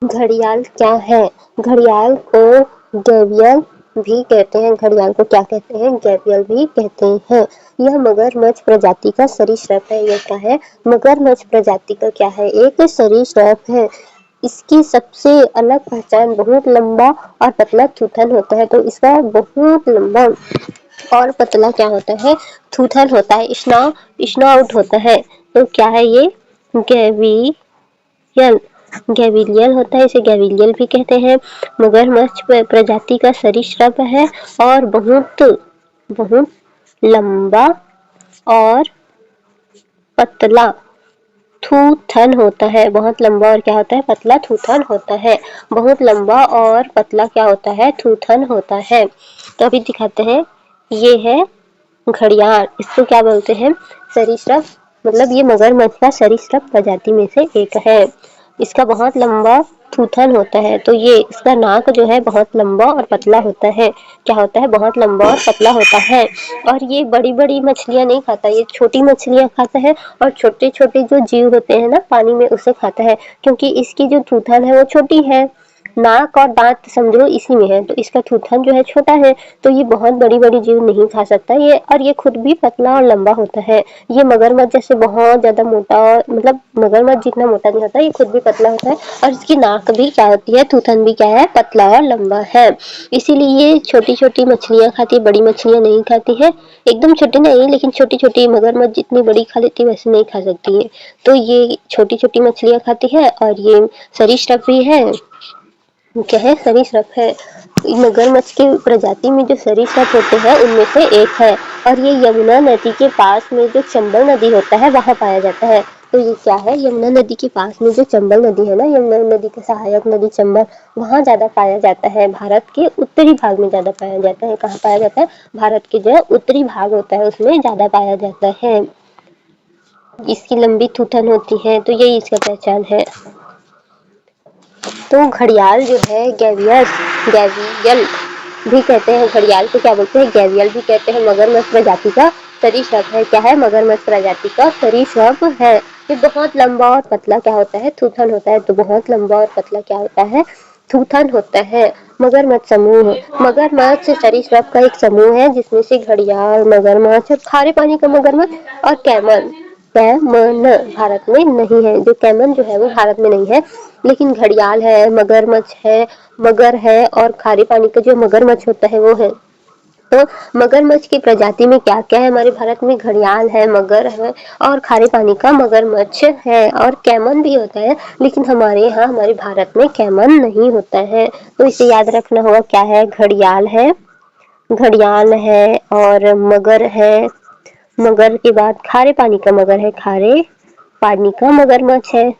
घड़ियाल क्या है? घड़ियाल को गैवियल भी कहते हैं। घड़ियाल को क्या कहते हैं? गैवियल भी कहते हैं। यह मगरमच्छ प्रजाति का सरीसृप है। यह क्या है? मगरमच्छ प्रजाति का क्या है? एक सरीसृप है। इसकी सबसे अलग पहचान बहुत लंबा और पतला थूथन होता है। तो इसका बहुत लंबा और पतला क्या होता है? थूथन होता है, स्नॉउट होता है। तो क्या है ये? गैवियल गैविलियल होता है, इसे गैविलियल भी कहते हैं। मगरमच्छ प्रजाति का सरीसृप है और बहुत बहुत लंबा और पतला थूथन होता है। बहुत लंबा और क्या होता है? पतला थूथन होता है। बहुत लंबा और पतला क्या होता है? थूथन होता है। तो अभी दिखाते हैं, ये है घड़ियाल। इसको क्या बोलते हैं? सरीसृप। मतलब ये मगरमच्छ का सरीसृप प्रजाति में से एक है। इसका बहुत लंबा थूथन होता है। तो ये इसका नाक जो है बहुत लंबा और पतला होता है। क्या होता है? बहुत लंबा और पतला होता है। और ये बड़ी बड़ी मछलियां नहीं खाता, ये छोटी मछलियां खाता है और छोटे छोटे जो जीव होते हैं ना पानी में, उसे खाता है। क्योंकि इसकी जो थूथन है वो छोटी है, नाक और दांत समझो इसी में है, तो इसका थूथन जो है छोटा है। तो ये बहुत बड़ी बड़ी जीव नहीं खा सकता ये, और ये खुद भी पतला और लंबा होता है। ये मगरमच्छ जैसे बहुत ज्यादा मोटा, मतलब मगरमच्छ जितना मोटा नहीं होता, ये खुद भी पतला होता है। और इसकी नाक भी क्या होती है? थूथन भी क्या है? पतला और लंबा है। इसीलिए ये छोटी छोटी मछलियां खाती है, बड़ी मछलियां नहीं खाती है। एकदम छोटी नहीं, लेकिन छोटी छोटी, मगरमच्छ जितनी बड़ी खा लेती है वैसे नहीं खा सकती है। तो ये छोटी छोटी मछलियां खाती है और ये सरीसृप भी है। क्या है? सरीसृप है। मगरमच्छ की प्रजाति में जो सरीसृप होते हैं उनमें से एक है। और ये यमुना नदी के पास में जो चंबल नदी होता है वहां पाया जाता है। तो ये क्या है? यमुना नदी के पास में जो चंबल नदी है ना, यमुना नदी की सहायक नदी चंबल, वहां ज्यादा पाया जाता है। भारत के उत्तरी भाग में ज्यादा पाया जाता है। कहाँ पाया जाता है? भारत के जो उत्तरी भाग होता है उसमें ज्यादा पाया जाता है। इसकी लंबी थूथन होती है, तो यही इसका पहचान है। तो घड़ियाल जो है गैवियल भी कहते हैं। घड़ियाल को क्या बोलते हैं? गैवियल भी कहते हैं। मगरमच्छ प्रजाति का सरीसृप है। क्या है? मगरमच्छ प्रजाति का सरीसृप है। ये बहुत लंबा और पतला क्या होता है? थूथन होता है। तो बहुत लंबा और पतला क्या होता है? थूथन होता है। मगरमच्छ समूह, मगरमच्छ सरीसृप का एक समूह है जिसमें से घड़ियाल, मगरमच्छ, खारे पानी का मगरमच्छ और कैमन भारत में नहीं है। जो कैमन जो है वो भारत में नहीं है, लेकिन घड़ियाल है, मगरमच्छ है, मगर है, और खारे पानी का जो मगरमच्छ होता है वो है। तो मगरमच्छ की प्रजाति में क्या क्या है? हमारे भारत में घड़ियाल है, मगर है और खारे पानी का मगरमच्छ है, और कैमन भी होता है। लेकिन हमारे यहाँ, हमारे भारत में कैमन नहीं होता है। तो इसे याद रखना होगा। क्या है? घड़ियाल है और मगर है। मगर के बाद खारे पानी का मगर है, खारे पानी का मगरमच्छ है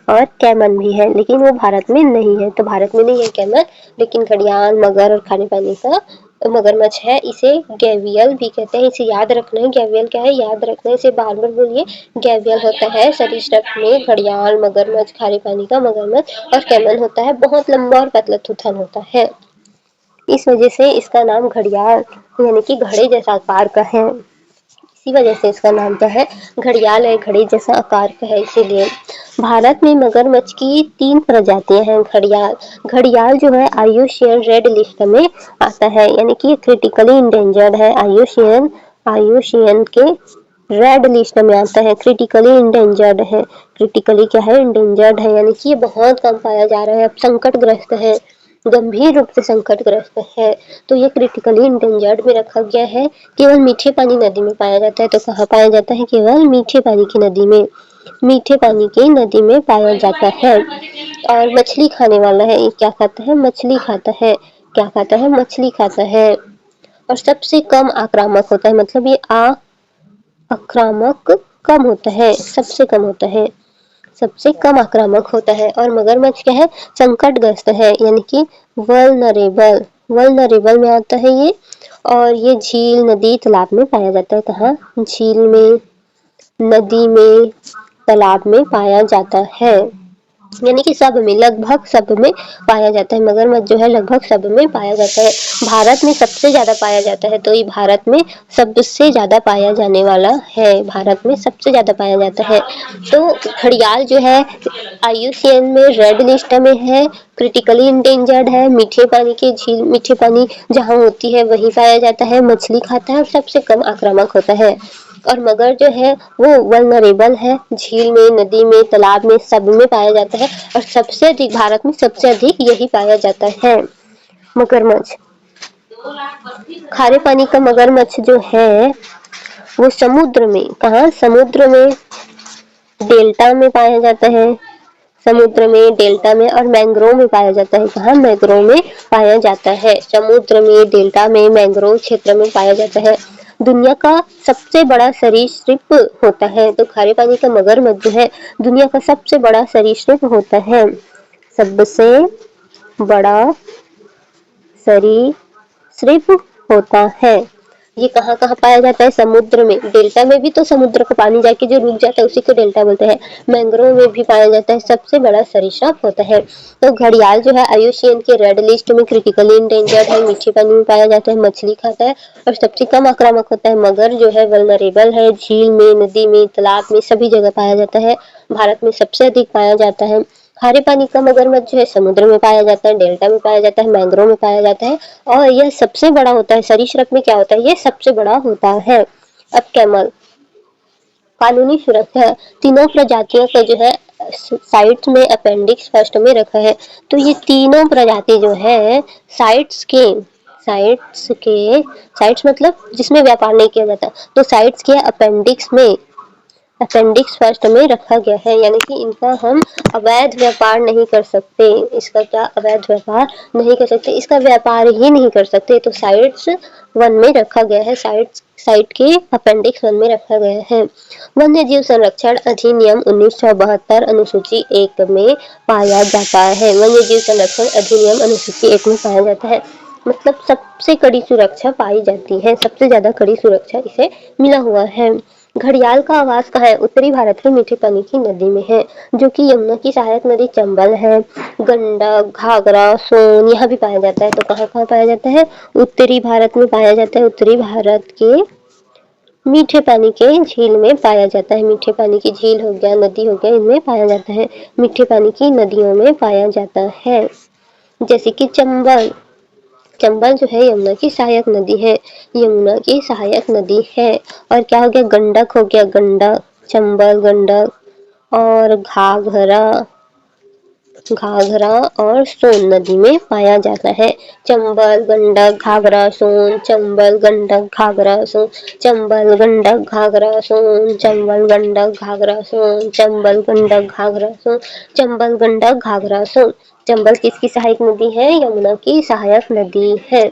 और कैमन भी है, लेकिन वो भारत में नहीं है। तो भारत में नहीं है कैमन, लेकिन घड़ियाल, मगर और खारे पानी का मगरमच्छ है। इसे गैवियल भी कहते हैं। इसे याद रखना है। गैवियल क्या है? याद रखना है, इसे बार बार बोलिए। गैवियल होता है सरीसृप में घड़ियाल, मगरमच्छ, खारे पानी का मगरमच्छ, और कैमन होता है बहुत लंबा और पतला थूथन होता है। इस वजह से इसका नाम घड़ियाल यानी कि घड़े जैसा आकार का है। इसी वजह से इसका नाम क्या है? घड़ियाल है, घड़े जैसा आकार का है इसीलिए। भारत में मगरमच्छ की 3 प्रजातियां हैं। घड़ियाल जो है आईयूसीएन रेड लिस्ट में आता है, यानी कि क्रिटिकली इंडेंजर्ड है। आईयूसीएन के रेड लिस्ट में आता है। क्रिटिकली इंडेंजर्ड है। क्रिटिकली क्या है? इंडेंजर्ड है, यानी कि ये बहुत कम पाया जा रहा है, अब संकटग्रस्त है, गंभीर रूप से संकटग्रस्त है। तो ये क्रिटिकली इंडेंजर्ड में रखा गया है। केवल मीठे पानी नदी में पाया जाता है। तो कहाँ पाया जाता है? केवल मीठे पानी की नदी में, मीठे पानी की नदी में पाया जाता है। और मछली खाने वाला है। ये क्या खाता है? मछली खाता है। क्या खाता है? मछली खाता है। और सबसे कम आक्रामक होता है, मतलब ये आक्रामक कम होता है, सबसे कम होता है, सबसे कम आक्रामक होता है। और मगरमच्छ क्या है? संकटग्रस्त है, यानी कि वल्नरेबल में आता है ये। और ये झील, नदी, तालाब में पाया जाता है। कहाँ? झील में, नदी में, तालाब में पाया जाता है। यानी कि सब में, लगभग सब में पाया जाता है। मगरमच्छ जो है लगभग सब में पाया जाता है। भारत में सबसे ज्यादा पाया जाता है, तो ये भारत में सबसे ज्यादा पाया जाने वाला है, भारत में सबसे ज्यादा पाया जाता है। तो घड़ियाल जो है IUCN में रेड लिस्ट में है, क्रिटिकली इंडेंजर्ड है, मीठे पानी के झील, मीठे पानी जहाँ होती है वहीं पाया जाता है, मछली खाता है और सबसे कम आक्रामक होता है। और मगर जो है वो वल्नरेबल है, झील में, नदी में, तालाब में, सब में पाया जाता है। और सबसे अधिक, भारत में सबसे अधिक यही पाया जाता है, मगरमच्छ। खारे पानी का मगरमच्छ जो है वो समुद्र में, कहाँ, समुद्र में, डेल्टा में पाया जाता है, समुद्र में, डेल्टा में और मैंग्रोव में पाया जाता है। कहाँ, मैंग्रोव में पाया जाता है, समुद्र में, डेल्टा में, मैंग्रोव क्षेत्र में पाया जाता है। दुनिया का सबसे बड़ा सरीसृप होता है, तो खारे पानी का मगरमच्छ जो है दुनिया का सबसे बड़ा सरीसृप होता है, सबसे बड़ा सरीसृप होता है। ये कहाँ कहाँ पाया जाता है, समुद्र में, डेल्टा में भी, तो समुद्र का पानी जाके जो रुक जाता है उसी को डेल्टा बोलते हैं। मैंग्रोव में भी पाया जाता है, सबसे बड़ा सरीसृप होता है। तो घड़ियाल जो है IUCN के रेड लिस्ट में क्रिटिकली इंडेंजर्ड है, मीठे पानी में पाया जाता है, मछली खाता है और सबसे कम आक्रामक होता है। मगर जो है वल्नरेबल है, झील में, नदी में, तालाब में, सभी जगह पाया जाता है। भारत में सबसे अधिक पाया जाता है। खारे पानी का मगरमच्छ जो है समुद्र में पाया जाता है, डेल्टा में पाया जाता है, मैंग्रोव में पाया जाता है और यह सबसे बड़ा होता है। सरीसृप में क्या होता है, ये सबसे बड़ा होता है। अब कैमल, कानूनी सुरक्षा, तीनों प्रजातियों का जो है साइट्स में अपेंडिक्स फर्स्ट में रखा है। तो ये तीनों प्रजाति जो है साइट्स मतलब जिसमें व्यापार नहीं किया जाता, तो साइट्स के अपेंडिक्स फर्स्ट में रखा गया है, यानी कि इनका हम अवैध व्यापार नहीं कर सकते, इसका क्या, अवैध व्यापार नहीं कर सकते, इसका व्यापार ही नहीं कर सकते। तो साइट्स 1 में रखा गया है, साइट के अपेंडिक्स 1 में रखा गया है। वन्य जीव संरक्षण अधिनियम 1972 अनुसूची 1 में पाया जाता है। वन्य जीव संरक्षण अधिनियम अनुसूची 1 में पाया जाता है, मतलब सबसे कड़ी सुरक्षा पाई जाती है, सबसे ज्यादा कड़ी सुरक्षा इसे मिला हुआ है। घड़ियाल का आवास कहाँ है, उत्तरी भारत के मीठे पानी की नदी में है, जो कि यमुना की सहायक नदी चंबल है, गंडक, घाघरा, सोन यहाँ भी पाया जाता है। तो कहाँ कहाँ पाया जाता है, उत्तरी भारत में पाया जाता है, उत्तरी भारत के मीठे पानी के झील में पाया जाता है। मीठे पानी की झील हो गया, नदी हो गया, इनमें पाया जाता है, मीठे पानी की नदियों में पाया जाता है। जैसे कि चंबल, चंबल जो है यमुना की सहायक नदी है, यमुना की सहायक नदी है। और क्या हो गया, गंडक हो गया, गंडक, चंबल, गंडक और घाघरा, घाघरा और सोन नदी में पाया जाता है। चंबल, गंडक, घाघरा, सोन, चंबल, गंडक, घाघरा, सोन, चंबल, गंडक, घाघरा, सोन, चंबल, गंडक, घाघरा, सोन, चंबल, गंडक, घाघरा, सोन, चंबल, गंडक, घाघरा, सोन। चंबल किसकी सहायक नदी है, यमुना की सहायक नदी है।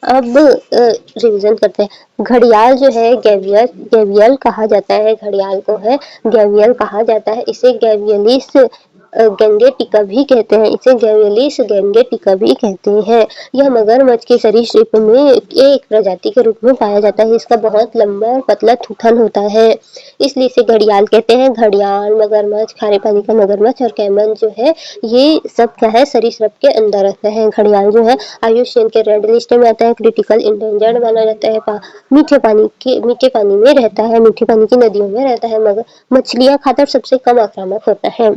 अब रिवीजन करते हैं। घड़ियाल जो है गैवियल कहा जाता है, घड़ियाल को है गैवियल कहा जाता है, इसे गैवियलिस गेंगेटिका भी कहते हैं, इसे गैवियलिस गेंगेटिका भी कहते हैं। यह मगरमच्छ के सरीसृप में एक प्रजाति के रूप में पाया जाता है। इसका बहुत लंबा और पतला थूथन होता है, इसलिए इसे घड़ियाल कहते हैं। घड़ियाल, मगरमच्छ, खारे पानी का मगरमच्छ और कैमन जो है ये सब क्या है, सरीसृप के अंदर आता है। घड़ियाल जो है IUCN के रेड लिस्ट में आता है, क्रिटिकल इंडेंजर्ड माना जाता है, मीठे पानी में रहता है, मीठे पानी की नदियों में रहता है, मगर मछलियां खाता सबसे कम आक्रामक होता है।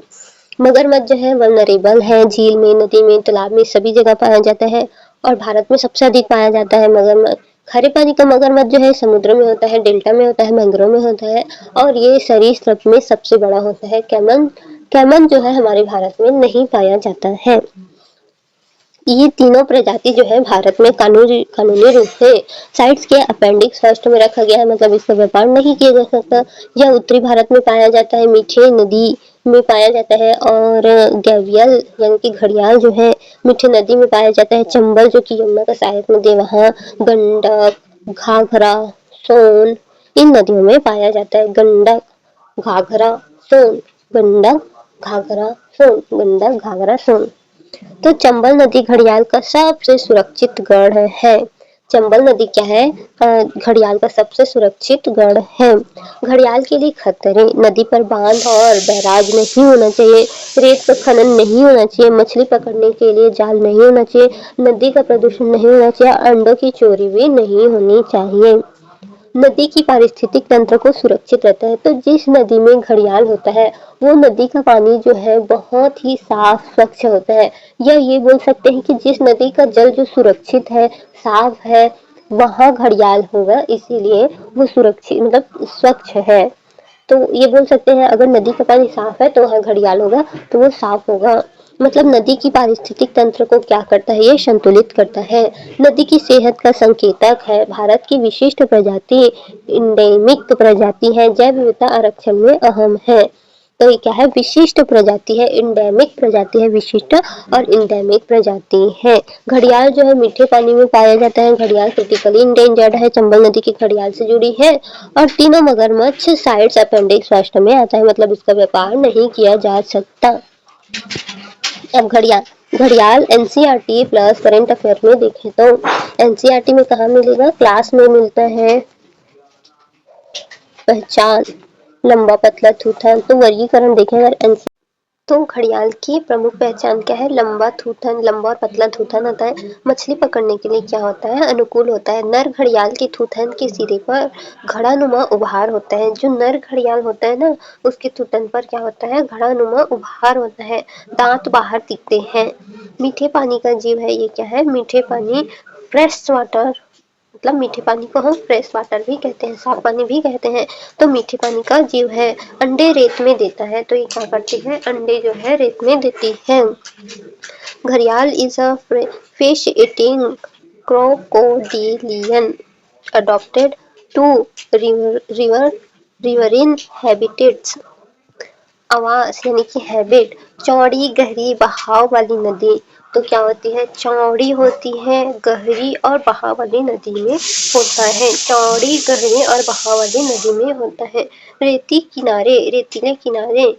मगरमच्छ जो है वल्नरेबल है, झील में, नदी में, तालाब में सभी जगह पाया जाता है और भारत में सबसे अधिक पाया जाता है मगरमच्छ। खारे पानी का मगरमच्छ जो है समुद्र में होता है, डेल्टा में होता है, मैंग्रोव में होता है और ये सरीसृप में सबसे बड़ा होता है। कैमन जो है हमारे भारत में नहीं पाया जाता है। ये तीनों प्रजाति जो है भारत में कानूनी रूप से साइट्स के अपेंडिक्स फर्स्ट में रखा गया है, मतलब इसका व्यापार नहीं किया जा सकता। यह उत्तरी भारत में पाया जाता है, मीठे नदी में पाया जाता है और गैवियल यानी कि घड़ियाल जो है मीठे नदी में पाया जाता है। चंबल जो कि यमुना का सहायक नदी है, वहाँ गंडक, घाघरा, सोन इन नदियों में पाया जाता है। गंडक, घाघरा, सोन, गंडक, घाघरा, सोन, गंडक, घाघरा, सोन। तो चंबल नदी घड़ियाल का सबसे सुरक्षित गढ़ है। चंबल नदी क्या है, घड़ियाल का सबसे सुरक्षित गढ़ है। घड़ियाल के लिए खतरे, नदी पर बांध और बैराज नहीं होना चाहिए, रेत का खनन नहीं होना चाहिए, मछली पकड़ने के लिए जाल नहीं होना चाहिए, नदी का प्रदूषण नहीं होना चाहिए, अंडों की चोरी भी नहीं होनी चाहिए। नदी की पारिस्थितिक तंत्र को सुरक्षित रहता है। तो जिस नदी में घड़ियाल होता है वो नदी का पानी जो है बहुत ही साफ स्वच्छ होता है, या ये बोल सकते हैं कि जिस नदी का जल जो सुरक्षित है, साफ है, वहाँ घड़ियाल होगा, इसीलिए वो सुरक्षित मतलब स्वच्छ है। तो ये बोल सकते हैं अगर नदी का पानी साफ है तो वहाँ घड़ियाल होगा, तो वो साफ होगा। मतलब नदी की पारिस्थितिक तंत्र को क्या करता है, ये संतुलित करता है। नदी की सेहत का संकेतक है, भारत की विशिष्ट प्रजाति इंडेमिक प्रजाति है, जैव विविधता आरक्षण में अहम है। तो ये क्या है, विशिष्ट प्रजाति है, इंडेमिक प्रजाति है, विशिष्ट और इंडेमिक प्रजाति है। घड़ियाल जो है मीठे पानी में पाया जाता है, घड़ियाल क्रिटिकली इंडेंजर्ड है, चंबल नदी की घड़ियाल से जुड़ी है। और तीनों मगरमच्छ साइट्स अपेंडिक्स राष्ट्र में आता है, मतलब इसका व्यापार नहीं किया जा सकता। अब घड़ियाल घड़ियाल एनसीईआरटी प्लस करंट अफेयर में देखें तो एनसीईआरटी में कहाँ मिलेगा, क्लास में मिलता है। पहचान, लंबा पतला थूथन। तो वर्गीकरण देखें अगर तो घड़ियाल की प्रमुख पहचान क्या है, लंबा थूथन, लंबा और पतला थूथन होता है। मछली पकड़ने के लिए क्या होता है, अनुकूल होता है। नर घड़ियाल के थूथन के सिरे पर घड़ानुमा उभार होता है। जो नर घड़ियाल होता है ना, उसके थूथन पर क्या होता है, घड़ानुमा उभार होता है। दांत बाहर दिखते हैं। मीठे पानी का जीव है, ये क्या है, मीठे पानी, फ्रेश वाटर, मतलब मीठे पानी को हम फ्रेश वाटर भी कहते हैं, साफ पानी भी कहते हैं। तो मीठे पानी का जीव है। अंडे रेत में देता है, तो ये क्या करती है, अंडे जो है रेत में देती है। घड़ियाल is a fish eating crocodilian adopted to riverine habitats। आवास यानी कि हैबिट, चौड़ी गहरी बहाव वाली नदी। तो क्या होती है, चौड़ी होती है, गहरी और बहाव वाली नदी में होता है। चौड़ी गहरी और बहाव वाली नदी में होता है। रेती किनारे, रेतीले किनारे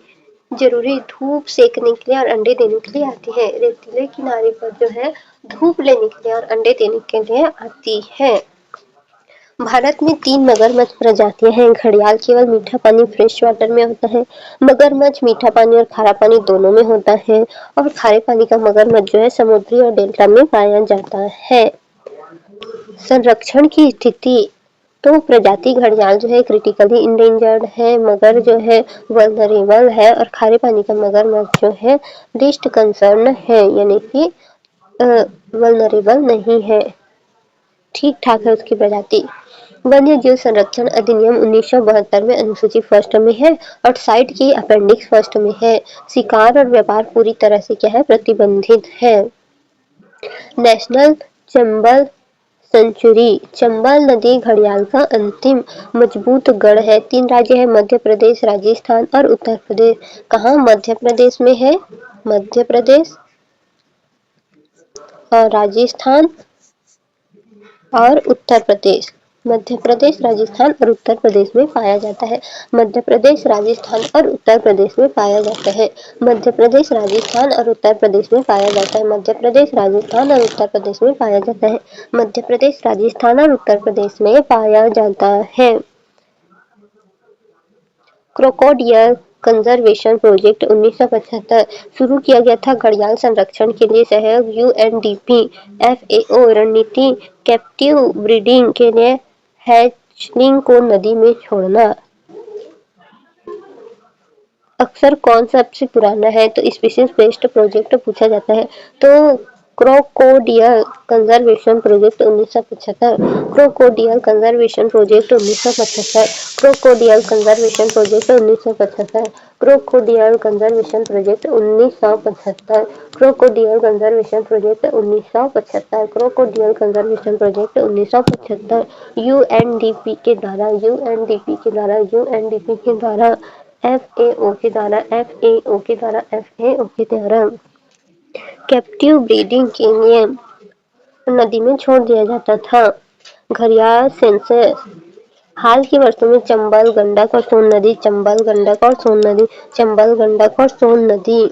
जरूरी धूप सेकने के लिए और अंडे देने के लिए आती है। रेतीले किनारे पर जो है धूप लेने के लिए और अंडे देने के लिए आती है। भारत में 3 मगरमच्छ प्रजातियां हैं। घड़ियाल केवल मीठा पानी फ्रेश वाटर में होता है। मगरमच्छ मीठा पानी और खारा पानी दोनों में होता है। और खारे पानी का मगरमच्छ जो है समुद्री और डेल्टा में पाया जाता है। संरक्षण की स्थिति, तो प्रजाति घड़ियाल जो है क्रिटिकली इंडेंजर्ड है, मगर जो है वल्नरेबल है, और खारे पानी का मगरमच्छ जो है लिस्ट कंसर्न है, यानी कि वल्नरेबल नहीं है, ठीक ठाक है उसकी प्रजाति। वन्य जीव संरक्षण अधिनियम 1972 में अनुसूची फर्स्ट में है और साइट की अपेंडिक्स फर्स्ट में है। शिकार और व्यापार पूरी तरह से क्या है, प्रतिबंधित है। नेशनल चंबल सेंचुरी, चंबल नदी घड़ियाल का अंतिम मजबूत गढ़ है। 3 राज्य है, मध्य प्रदेश, राजस्थान और उत्तर प्रदेश। कहाँ मध्य प्रदेश में है, मध्य प्रदेश और राजस्थान और उत्तर प्रदेश। मध्य प्रदेश, राजस्थान और उत्तर प्रदेश में पाया जाता है। मध्य प्रदेश, राजस्थान और उत्तर प्रदेश में पाया जाता है। मध्य प्रदेश, राजस्थान और उत्तर प्रदेश में पाया जाता है। मध्य प्रदेश, राजस्थान और उत्तर प्रदेश में पाया जाता है। मध्य प्रदेश, राजस्थान और उत्तर प्रदेश में पाया जाता है। क्रोकोडियल कंजर्वेशन प्रोजेक्ट 1975 शुरू किया गया था घड़ियाल संरक्षण के लिए सहयोग यूएनडीपी एफएओ रणनीति कैप्टिव ब्रीडिंग के लिए हैचलिंग को नदी में छोड़ना। अक्सर कौन सबसे पुराना है, तो स्पीशीज बेस्ड प्रोजेक्ट पूछा जाता है। तो crocodile conservation project 1975, crocodile conservation project 1975, crocodile conservation project 1975, crocodile conservation project 1975, crocodile conservation project 1975, crocodile conservation project 1975। UNDP के द्वारा यूएनडीपी के द्वारा यूएनडीपी के द्वारा एफएओ के द्वारा एफएओ के द्वारा एफएओ के द्वारा कैप्टिव ब्रीडिंग के लिए नदी में छोड़ दिया जाता था। घड़ियाल सेंसस, हाल के वर्षों में चंबल, गंडक और सोन नदी, चंबल, गंडक और सोन नदी, चंबल, गंडक और सोन नदी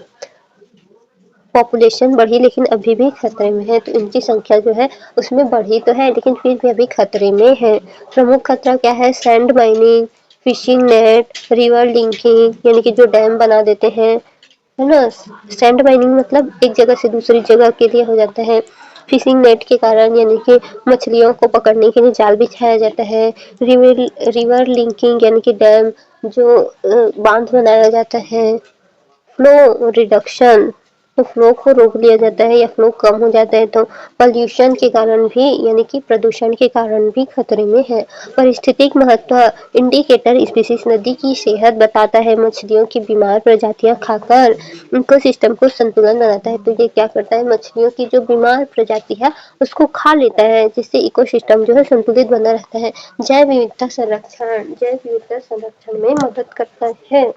पॉपुलेशन बढ़ी लेकिन अभी भी खतरे में है, तो इनकी संख्या जो है उसमें बढ़ी तो है लेकिन फिर भी अभी खतरे में है। प्रमुख खतरा क्या है? Sand mining, fishing net, river linking यानी कि जो डैम बना देते हैं, है ना। सैंड माइनिंग मतलब एक जगह से दूसरी जगह के लिए हो जाता है। फिशिंग नेट के कारण यानी कि मछलियों को पकड़ने के लिए जाल बिछाया जाता है। रिवर रिवर लिंकिंग यानी कि डैम जो बांध बनाया जाता है। फ्लो रिडक्शन, तो फ्लो को रोक दिया जाता है या फ्लो कम हो जाता है, तो पॉल्यूशन के कारण भी यानी कि प्रदूषण के कारण भी खतरे में है। पारिस्थितिक महत्व, इंडिकेटर स्पीशीज नदी की सेहत बताता है। मछलियों की बीमार प्रजातियां खाकर इकोसिस्टम को संतुलन बनाता है, तो ये क्या करता है? मछलियों की जो बीमार प्रजाति है उसको खा लेता है, जिससे इकोसिस्टम जो है संतुलित बना रहता है। जैव विविधता संरक्षण में मदद करता है।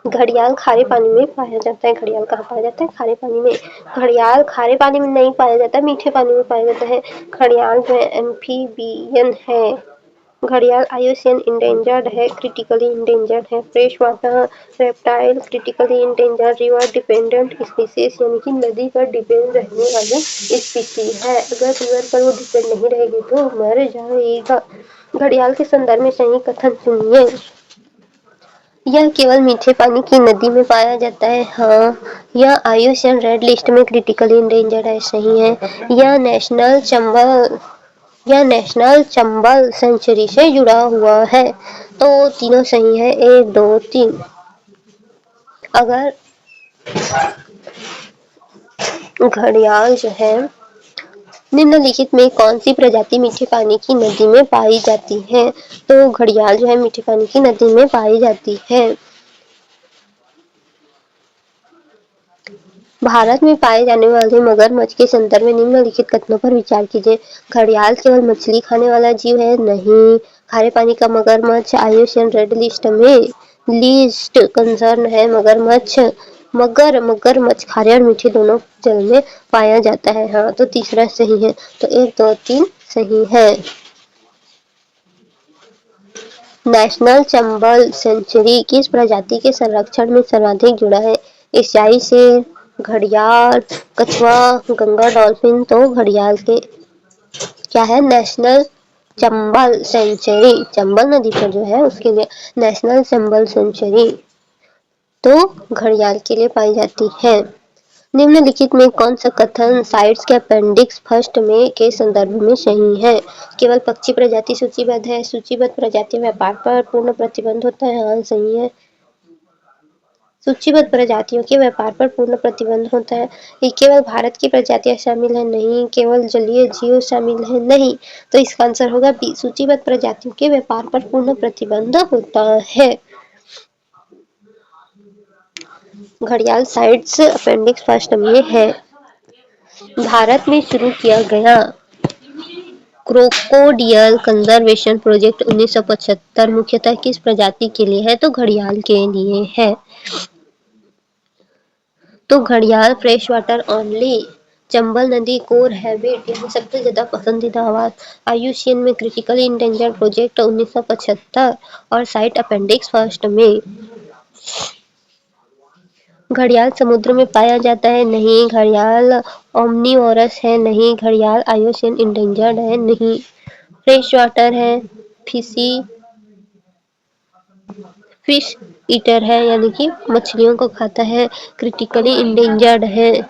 घड़ियाल खारे पानी में पाया जाता है। घड़ियाल कहाँ पाया जाता है? खारे पानी में। घड़ियाल खारे पानी में नहीं पाया जाता, मीठे पानी में पाया जाता है। घड़ियाल जो है एम्फीबियन है। घड़ियाल आईयूसीएन इंडेंजर्ड है, क्रिटिकली इंडेंजर्ड है। Fresh water reptile critically endangered river dependent species यानी कि नदी पर डिपेंड रहने वाली स्पीसीज है। अगर रिवर पर वो डिपेंड नहीं रहेगी तो मर जाएगा। घड़ियाल के संदर्भ में सही कथन सुनिए। यह केवल मीठे पानी की नदी में पाया जाता है। हाँ, यह आईयूसीएन रेड लिस्ट में क्रिटिकली इंडेंजर्ड है। सही है। यह नेशनल चंबल सेंचुरी से जुड़ा हुआ है। तो तीनों सही है, 1 2 3। अगर घड़ियाल जो है निम्नलिखित में कौन सी प्रजाति मीठे पानी की नदी में पाई जाती है? तो घड़ियाल जो है मीठे पानी की नदी में पाई जाती है। भारत में पाए जाने वाले मगरमच्छ के संदर्भ में निम्नलिखित कथनों पर विचार कीजिए। घड़ियाल केवल मछली खाने वाला जीव है? नहीं। खारे पानी का मगरमच्छ आईयूसीएन रेड लिस्ट में लीस्ट कंसर्न है। मगरमच्छ खारे और मीठे दोनों जल में पाया जाता है। हाँ, तो तीसरा सही है। तो 1 2 3 सही है। नेशनल चंबल सेंचुरी किस प्रजाति के संरक्षण में सर्वाधिक जुड़ा है? एशियाई शेर, घड़ियाल, कछुआ, गंगा डॉल्फिन। तो घड़ियाल के क्या है? नेशनल चंबल सेंचुरी, चंबल नदी पर जो है उसके लिए नेशनल चंबल सेंचुरी तो घड़ियाल के लिए पाई जाती है। निम्नलिखित में कौन सा कथन साइट्स के अपेंडिक्स फर्स्ट में के संदर्भ में सही है? केवल पक्षी प्रजाति सूचीबद्ध है। सूचीबद्ध प्रजाति व्यापार पर पूर्ण प्रतिबंध होता है। हाँ, सही है। सूचीबद्ध प्रजातियों के व्यापार पर पूर्ण प्रतिबंध होता है। ये केवल भारत की प्रजातियां शामिल है? नहीं। केवल जलीय जीव शामिल है? नहीं। तो इसका आंसर होगा बी, सूचीबद्ध प्रजातियों के व्यापार पर पूर्ण प्रतिबंध होता है। घड़ियाल साइट्स अपेंडिक्स फर्स्ट में है। भारत में शुरू किया गया क्रोकोडियल कंजर्वेशन प्रोजेक्ट 1975 मुख्यतः किस प्रजाति के लिए है? तो घड़ियाल के लिए है। तो घड़ियाल फ्रेश वाटर ओनली, चंबल नदी कोर हैबिट यानी सबसे ज्यादा पसंदीदा आवास, आईयूसीएन में क्रिटिकली इंडेंजर्ड प्रोजेक्ट 1975 और साइट अपेंडिक्स फर्स्ट में। घड़ियाल समुद्र में पाया जाता है? नहीं। घड़ियाल ओमनीवोरस है? नहीं। घड़ियाल आईयूसीएन इंडेंजर्ड है? नहीं। फ्रेश वाटर है, फिश ईटर है यानी कि मछलियों को खाता है, क्रिटिकली इंडेंजर्ड है।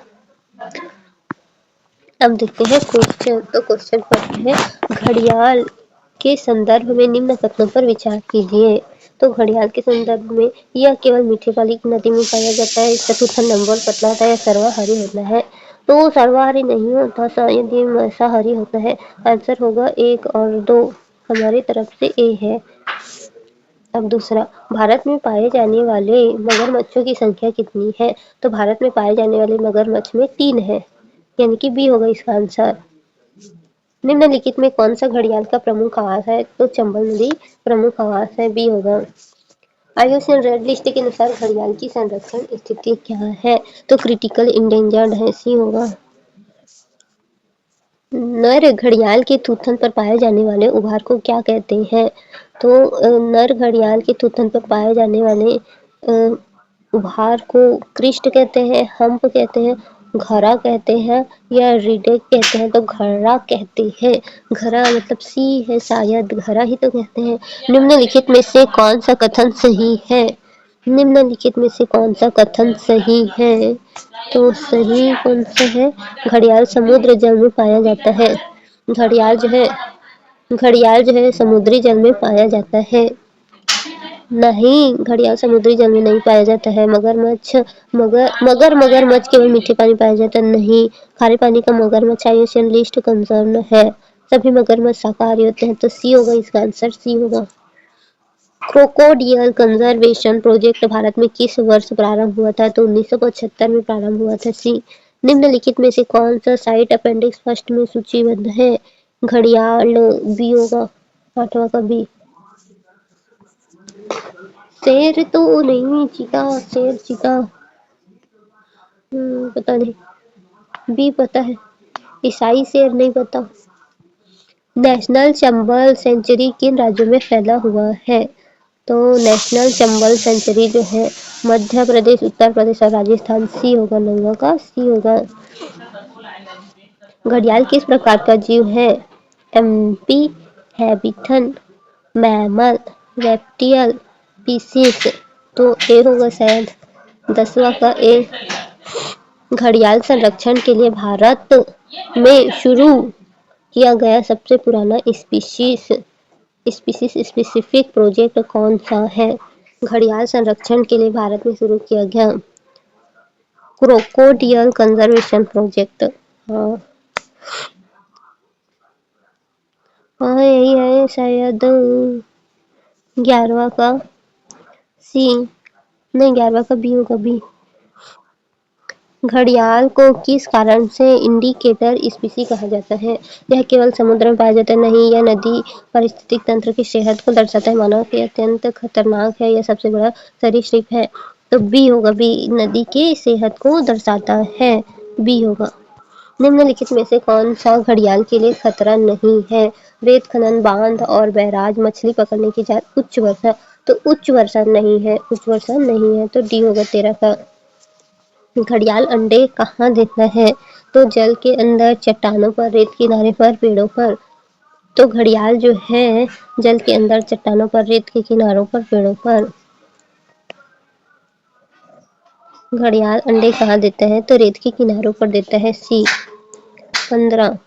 अब देखते हैं क्वेश्चन। तो क्वेश्चन पढ़ते हैं, घड़ियाल के संदर्भ में निम्न कथनों पर विचार कीजिए। तो घड़ियाल के संदर्भ में यह केवल मीठे पानी की नदी में पाया जाता है। इसका चौथा नंबर पतला होता है या सर्वाहारी होता है? तो सर्वाहारी नहीं होता, शायद ये मांसाहारी होता है। आंसर होगा 1 और 2, हमारी तरफ से ए है। अब दूसरा, भारत में पाए जाने वाले मगरमच्छों की संख्या कितनी है? तो भारत में पाए जाने वाले मगरमच्छ में 3 है, यानी कि बी होगा इसका आंसर। निम्नलिखित में कौन सा घड़ियाल का प्रमुख आवास है? तो चंबल नदी प्रमुख आवास है, बी होगा। आईयूसीएन रेड लिस्ट के अनुसार घड़ियाल की संरक्षण स्थिति क्या है? तो क्रिटिकल इंडेंजर्ड है, सी होगा। नर घड़ियाल के थूथन पर पाए जाने वाले उभार को क्या कहते हैं? तो नर घड़ियाल के थूथन पर पाए जाने वाले उभार को क्रिस्ट कहते हैं, हम्प कहते हैं, घरा कहते हैं या रिडेक कहते हैं तो घड़ा कहते हैं। घरा मतलब सी है, शायद घरा ही तो कहते हैं। निम्नलिखित में से कौन सा कथन सही है? निम्नलिखित में से कौन सा कथन सही है? तो सही कौन सा है? घड़ियाल समुद्र जल में पाया जाता है। घड़ियाल जो है घड़ियाल जो है समुद्री जल में पाया जाता है। नहीं, घड़ियाल समुद्री जल में नहीं पाया जाता है। मगरमच्छ केवल मीठे पानी पाया जाता है। नहीं, खारे पानी का मगरमच्छ आईयूसीएन लिस्ट कंसर्न है। सभी मगरमच्छ शाकाहारी होते हैं तो सी होगा, इसका आंसर सी होगा। क्रोकोडियल कंजर्वेशन प्रोजेक्ट भारत में किस वर्ष प्रारंभ हुआ था? तो 1975 में प्रारंभ हुआ था। सी। निम्नलिखित में से कौन सा साइट अपेंडिक्स फर्स्ट में सूचीबद्ध है? घड़ियाल बी होगा, 8वां का बी। शेर तो नहीं, चीता। पता नहीं, बी पता है, ईसाई शेर नहीं पता। नेशनल चंबल सेंचुरी किन राज्यों में फैला हुआ है? तो नेशनल चंबल सेंचुरी जो है मध्य प्रदेश, उत्तर प्रदेश और राजस्थान। सी होगा, नौवां का सी होगा। घड़ियाल किस प्रकार का जीव है? Amphibian, mammal, reptile, pisces. तो ए होगा शायद, 10वां का ए। घड़ियाल संरक्षण के लिए भारत में शुरू किया गया सबसे पुराना स्पीशीज स्पेसिफिक प्रोजेक्ट कौन सा है? घड़ियाल संरक्षण के लिए भारत में शुरू किया गया क्रोकोडियल कंजर्वेशन प्रोजेक्ट। हाँ, यही है शायद, 11वां का सी। नहीं, 11वां का बी होगा, बी। घड़ियाल को किस कारण से इंडिकेटर स्पीसी कहा जाता है? यह केवल समुद्र में पाया जाता है। नहीं, यह नदी पारिस्थितिक तंत्र की सेहत को दर्शाता है। मानव के अत्यंत खतरनाक है, यह सबसे बड़ा सरीसृप है। तो बी होगा, बी। नदी की सेहत को दर्शाता है, बी होगा। निम्नलिखित में से कौन सा घड़ियाल के लिए खतरा नहीं है? रेत खनन, बांध और बैराज, मछली पकड़ने की जाल, उच्च वर्षा। तो उच्च वर्षा नहीं है तो डी होगा, 13 का। घड़ियाल अंडे कहाँ देता है? तो जल के अंदर, चट्टानों पर, रेत किनारे पर, पेड़ों पर। तो घड़ियाल जो है जल के अंदर, चट्टानों पर, रेत के किनारों पर, पेड़ों पर। घड़ियाल अंडे कहाँ देता है? तो रेत के किनारों पर देता है, सी। 15।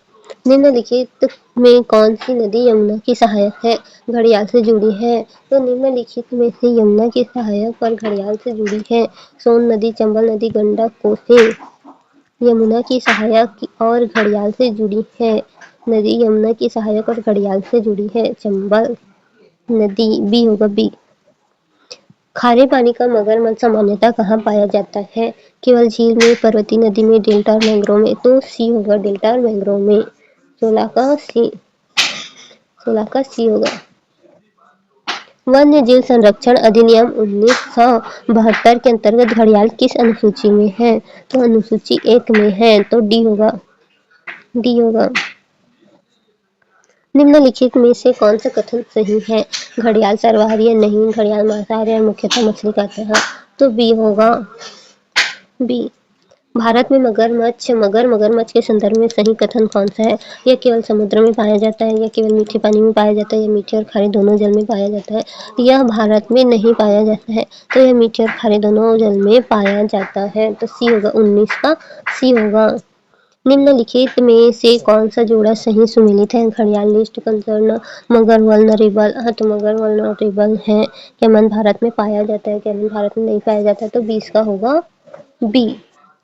निम्नलिखित में कौन सी नदी यमुना की सहायक है, घड़ियाल से जुड़ी है? तो निम्नलिखित में से यमुना की सहायक और घड़ियाल से जुड़ी है। सोन नदी, चंबल नदी, गंडक, कोसी। यमुना की सहायक और घड़ियाल से जुड़ी है नदी, यमुना की सहायक और घड़ियाल से जुड़ी है चंबल नदी, बी होगा, बी। खारे पानी का मगरमच्छ सामान्यतः कहाँ पाया जाता है? केवल झील में, पर्वतीय नदी में, डेल्टा और मैंग्रोव में। तो सी होगा, डेल्टा और मैंग्रोव में। 16 का सी होगा। वन्य जीव संरक्षण अधिनियम 1972 के अंतर्गत घड़ियाल किस अनुसूची में है? तो अनुसूची 1 में है, तो डी होगा, डी होगा। निम्नलिखित में से कौन सा कथन सही है? घड़ियाल सर्वाहारी है। नहीं, घड़ियाल मांसाहारी और मुख्यतः मछली खाता है। तो बी होगा, बी। भारत में मगरमच्छ के संदर्भ में सही कथन कौन सा है? यह केवल समुद्र में पाया जाता है, यह केवल मीठे पानी में पाया जाता है, यह मीठे और खारे दोनों जल में पाया जाता है। यह भारत में नहीं पाया जाता है, तो यह मीठे और खारे दोनों जल में पाया जाता है। तो सी होगा, 19 का सी होगा। निम्नलिखित में से कौन सा जोड़ा सही सुमेलित है? घड़ियाल लिस्ट कंसर्न, मगर वल्नरेबल। तो मगर वल्नरेबल है। कैमन भारत में पाया जाता है, कैमन भारत में नहीं पाया जाता है, तो 20 का होगा, बी।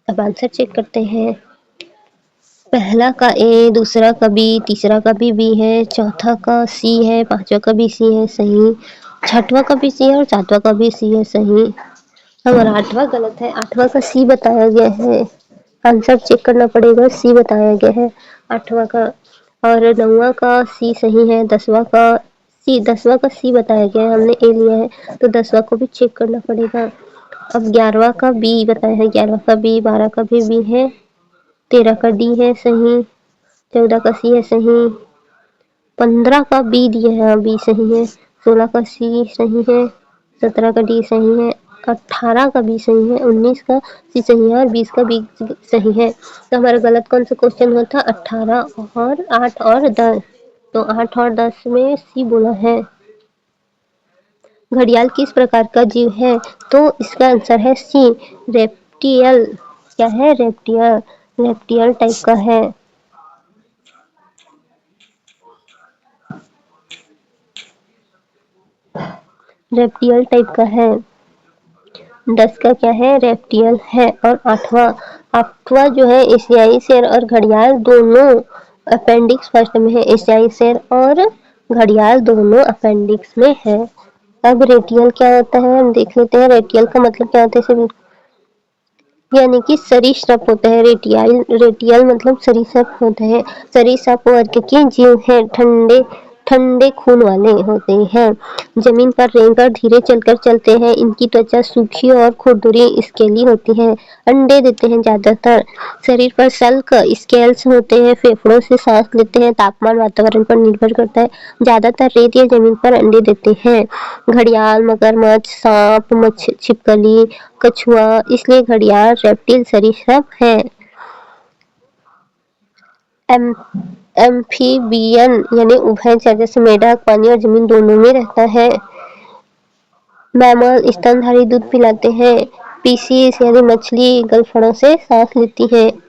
अब आंसर चेक करते हैं। पहला का ए, दूसरा का बी, तीसरा का भी बी है, चौथा का सी है, पांचवा का भी सी है सही, छठवां का भी सी है और सातवां का भी सी है सही। हमारा 8वां गलत है, 8वां का सी बताया गया है। आंसर चेक करना पड़ेगा, सी बताया गया है 8वां का। और 9वां का सी सही है, 10वां का सी बताया गया है, हमने ए लिया है तो 10वां को भी चेक करना पड़ेगा। अब 11वां का बी बताया है, 11वां का बी, 12 का भी बी है, 13 का डी है सही, 14 का सी है सही, 15 का बी दिया है, बी सही है, 16 का सी सही है, 17 का डी सही है, 18 का बी सही है, 19 का सी सही है और 20 का बी सही है। तो हमारा गलत कौन सा क्वेश्चन हुआ था? 18 और 8 और 10। तो 8 और 10 में सी बोला है। घड़ियाल किस प्रकार का जीव है? तो इसका आंसर है सी, रेप्टियल। क्या है? रेप्टियल। रेप्टियल टाइप का है। रेप्टियल टाइप का है। 10 का क्या है? रेप्टियल है। और आठवां जो है एशियाई शेर और घड़ियाल दोनों अपेंडिक्स फर्स्ट में है। एशियाई शेर और घड़ियाल दोनों अपेंडिक्स में है। अब रेटियल क्या होता है हम देख लेते हैं। रेटियल का मतलब क्या होता है? यानी कि सरीसृप होता है। रेटियल मतलब सरीसृप होता है। सरीसृप वर्ग के जीव हैं। ठंडे ठंडे खून वाले होते हैं। जमीन पर रेंगकर धीरे चलकर चलते हैं। इनकी त्वचा सूखी और खुरदुरी स्केली होती है। अंडे देते हैं ज्यादातर। शरीर पर सल्क स्केल्स होते हैं। फेफड़ों से सांस लेते हैं। तापमान वातावरण पर निर्भर करता है। ज्यादातर रेत या जमीन पर अंडे देते हैं। घड़ियाल, मगरमच्छ, सांप, छिपकली, कछुआ, इसलिए घड़ियाल रेप्टिल सरीसृप है। एम्फीबियन यानी उभयचर, जैसे मेढक पानी और जमीन दोनों में रहता है। मैमल स्तनधारी दूध पिलाते हैं। पीसीस यानी मछली गलफड़ों से सांस लेती है।